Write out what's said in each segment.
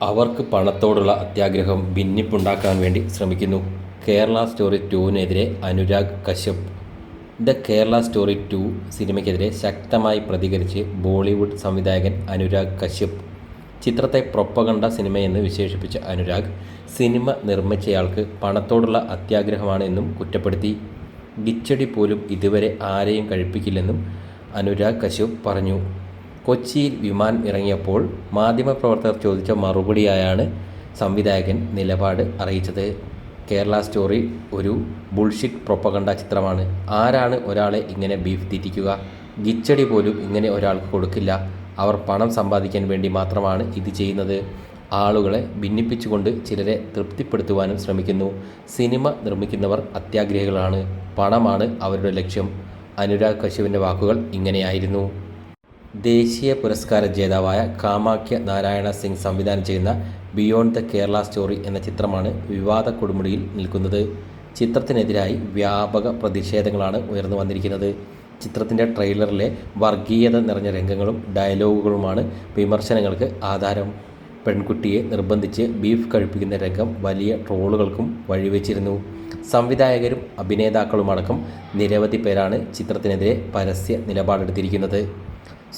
അവർക്ക് പണത്തോടുള്ള അത്യാഗ്രഹം ഭിന്നിപ്പുണ്ടാക്കാൻ വേണ്ടി ശ്രമിക്കുന്നു. കേരള സ്റ്റോറി 2-നെതിരെ അനുരാഗ് കശ്യപ്. ദ കേരള സ്റ്റോറി 2 സിനിമയ്ക്കെതിരെ ശക്തമായി പ്രതികരിച്ച് ബോളിവുഡ് സംവിധായകൻ അനുരാഗ് കശ്യപ്. ചിത്രത്തെ പ്രൊപ്പഗണ്ട സിനിമയെന്ന് വിശേഷിപ്പിച്ച അനുരാഗ്, സിനിമ നിർമ്മിച്ചയാൾക്ക് പണത്തോടുള്ള അത്യാഗ്രഹമാണ് എന്നും കുറ്റപ്പെടുത്തി. ഗിച്ചടി പോലും ഇതുവരെ ആരെയും കഴിപ്പിക്കില്ലെന്നും അനുരാഗ് കശ്യപ് പറഞ്ഞു. കൊച്ചിയിൽ വിമാനം ഇറങ്ങിയപ്പോൾ മാധ്യമപ്രവർത്തകർ ചോദിച്ച മറുപടിയായാണ് സംവിധായകൻ നിലപാട് അറിയിച്ചത്. കേരള സ്റ്റോറി ഒരു ബുൾഷിറ്റ് പ്രൊപ്പഗണ്ട ചിത്രമാണ്. ആരാണ് ഒരാളെ ഇങ്ങനെ ബീഫ് തീറ്റിക്കുക? ഗിച്ചടി പോലും ഇങ്ങനെ ഒരാൾക്ക് കൊടുക്കില്ല. അവർ പണം സമ്പാദിക്കാൻ വേണ്ടി മാത്രമാണ് ഇത് ചെയ്യുന്നത്. ആളുകളെ ഭിന്നിപ്പിച്ചുകൊണ്ട് ചിലരെ തൃപ്തിപ്പെടുത്തുവാനും ശ്രമിക്കുന്നു. സിനിമ നിർമ്മിക്കുന്നവർ അത്യാഗ്രഹികളാണ്. പണമാണ് അവരുടെ ലക്ഷ്യം. അനുരാഗ് കശ്യപിൻ്റെ വാക്കുകൾ ഇങ്ങനെയായിരുന്നു. ദേശീയ പുരസ്കാര ജേതാവായ കാമാഖ്യ നാരായണ സിംഗ് സംവിധാനം ചെയ്യുന്ന ബിയോണ്ട് ദ കേരള സ്റ്റോറി എന്ന ചിത്രമാണ് വിവാദ കൊടുമുടിയിൽ നിൽക്കുന്നത്. ചിത്രത്തിനെതിരായി വ്യാപക പ്രതിഷേധങ്ങളാണ് ഉയർന്നു വന്നിരിക്കുന്നത്. ചിത്രത്തിൻ്റെ ട്രെയിലറിലെ വർഗീയത നിറഞ്ഞ രംഗങ്ങളും ഡയലോഗുകളുമാണ് വിമർശനങ്ങൾക്ക് ആധാരം. പെൺകുട്ടിയെ നിർബന്ധിച്ച് ബീഫ് കഴിപ്പിക്കുന്ന രംഗം വലിയ ട്രോളുകൾക്കും വഴിവെച്ചിരുന്നു. സംവിധായകരും അഭിനേതാക്കളുമടക്കം നിരവധി പേരാണ് ചിത്രത്തിനെതിരെ പരസ്യ നിലപാടെടുത്തിരിക്കുന്നത്.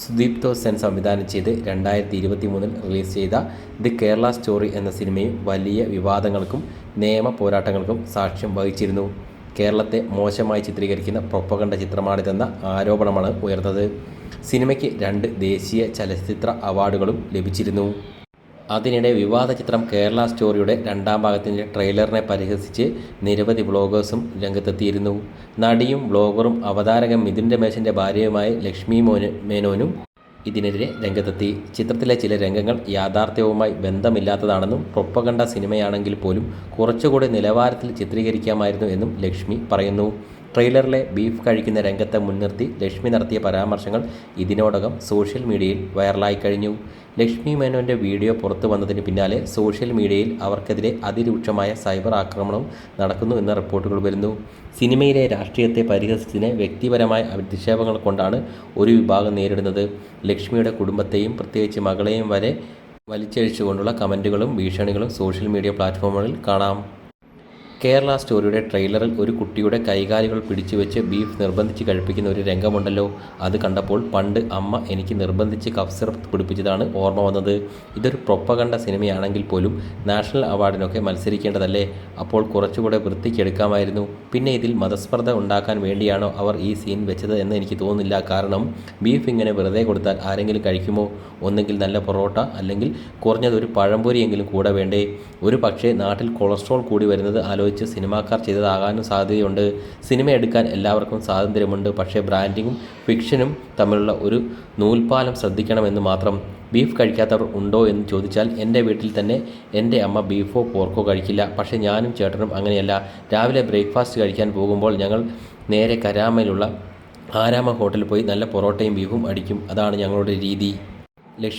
സുദീപ്തോ സെൻ സംവിധാനം ചെയ്ത് 2023 റിലീസ് ചെയ്ത ദി കേരള സ്റ്റോറി എന്ന സിനിമയും വലിയ വിവാദങ്ങൾക്കും നിയമ പോരാട്ടങ്ങൾക്കും സാക്ഷ്യം വഹിച്ചിരുന്നു. കേരളത്തെ മോശമായി ചിത്രീകരിക്കുന്ന പ്രൊപ്പഗണ്ട ചിത്രമാണിതെന്ന ആരോപണമാണ് ഉയർന്നത്. സിനിമയ്ക്ക് 2 ദേശീയ ചലച്ചിത്ര അവാർഡുകളും ലഭിച്ചിരുന്നു. അതിനിടെ വിവാദ ചിത്രം കേരള സ്റ്റോറിയുടെ 2ാം ഭാഗത്തിൻ്റെ ട്രെയിലറിനെ പരിഹസിച്ച് നിരവധി വ്ളോഗേഴ്സും രംഗത്തെത്തിയിരുന്നു. നടിയും വ്ളോഗറും അവതാരകൻ മിഥുൻ രമേശിൻ്റെ ഭാര്യയുമായ ലക്ഷ്മി മേനോനും ഇതിനെതിരെ രംഗത്തെത്തി. ചിത്രത്തിലെ ചില രംഗങ്ങൾ യാഥാർത്ഥ്യവുമായി ബന്ധമില്ലാത്തതാണെന്നും പ്രൊപ്പഗണ്ട സിനിമയാണെങ്കിൽ പോലും കുറച്ചുകൂടി നിലവാരത്തിൽ ചിത്രീകരിക്കാമായിരുന്നു എന്നും ലക്ഷ്മി പറയുന്നു. ട്രെയിലറിലെ ബീഫ് കഴിക്കുന്ന രംഗത്തെ മുൻനിർത്തി ലക്ഷ്മി നടത്തിയ പരാമർശങ്ങൾ ഇതിനോടകം സോഷ്യൽ മീഡിയയിൽ വൈറലായി കഴിഞ്ഞു. ലക്ഷ്മി മേനോൻ്റെ വീഡിയോ പുറത്തു വന്നതിന് പിന്നാലെ സോഷ്യൽ മീഡിയയിൽ അവർക്കെതിരെ അതിരൂക്ഷമായ സൈബർ ആക്രമണം നടക്കുന്നു എന്ന റിപ്പോർട്ടുകൾ വരുന്നു. സിനിമയിലെ രാഷ്ട്രീയത്തെ പരിഹസിച്ചതിന് വ്യക്തിപരമായ അധിക്ഷേപങ്ങൾ കൊണ്ടാണ് ഒരു വിഭാഗം നേരിടുന്നത്. ലക്ഷ്മിയുടെ കുടുംബത്തെയും പ്രത്യേകിച്ച് മകളെയും വരെ വലിച്ചഴിച്ചുകൊണ്ടുള്ള കമൻറ്റുകളും ഭീഷണികളും സോഷ്യൽ മീഡിയ പ്ലാറ്റ്ഫോമുകളിൽ കാണാം. കേരള സ്റ്റോറിയുടെ ട്രെയിലറിൽ ഒരു കുട്ടിയുടെ കൈകാലുകൾ പിടിച്ചുവെച്ച് ബീഫ് നിർബന്ധിച്ച് കഴിപ്പിക്കുന്ന ഒരു രംഗമുണ്ടല്ലോ. അത് കണ്ടപ്പോൾ പണ്ട് അമ്മ എനിക്ക് നിർബന്ധിച്ച് കഫ് സിറപ്പ് കുടിപ്പിച്ചതാണ് ഓർമ്മ വന്നത്. ഇതൊരു പ്രൊപ്പഗണ്ട സിനിമയാണെങ്കിൽ പോലും നാഷണൽ അവാർഡിനൊക്കെ മത്സരിക്കേണ്ടതല്ലേ? അപ്പോൾ കുറച്ചുകൂടെ വൃത്തിക്കെടുക്കാമായിരുന്നു. പിന്നെ ഇതിൽ മതസ്പർദ്ധ ഉണ്ടാക്കാൻ വേണ്ടിയാണോ അവർ ഈ സീൻ വെച്ചത് എന്ന് എനിക്ക് തോന്നുന്നില്ല. കാരണം ബീഫ് ഇങ്ങനെ വെറുതെ കൊടുത്താൽ ആരെങ്കിലും കഴിക്കുമോ? ഒന്നെങ്കിൽ നല്ല പൊറോട്ട, അല്ലെങ്കിൽ കുറഞ്ഞത് ഒരു പഴംപൊരിയെങ്കിലും കൂടെ വേണ്ടേ? ഒരു പക്ഷേ നാട്ടിൽ കൊളസ്ട്രോൾ കൂടി വരുന്നത് ആലോചിച്ച് സിനിമാക്കാർ ചെയ്തതാകാനും സാധ്യതയുണ്ട്. സിനിമ എടുക്കാൻ എല്ലാവർക്കും സ്വാതന്ത്ര്യമുണ്ട്. പക്ഷേ ബ്രാൻഡിങ്ങും ഫിക്ഷനും തമ്മിലുള്ള ഒരു നൂൽപ്പാലം ശ്രദ്ധിക്കണമെന്ന് മാത്രം. ബീഫ് കഴിക്കാത്തവർ ഉണ്ടോ എന്ന് ചോദിച്ചാൽ എൻ്റെ വീട്ടിൽ തന്നെ എൻ്റെ അമ്മ ബീഫോ പോർക്കോ കഴിക്കില്ല. പക്ഷേ ഞാനും ചേട്ടനും അങ്ങനെയല്ല. രാവിലെ ബ്രേക്ക്ഫാസ്റ്റ് കഴിക്കാൻ പോകുമ്പോൾ ഞങ്ങൾ നേരെ കരാമയിലുള്ള ആരാമ ഹോട്ടലിൽ പോയി നല്ല പൊറോട്ടയും ബീഫും അടിക്കും. അതാണ് ഞങ്ങളുടെ രീതി. ലക്ഷ്മി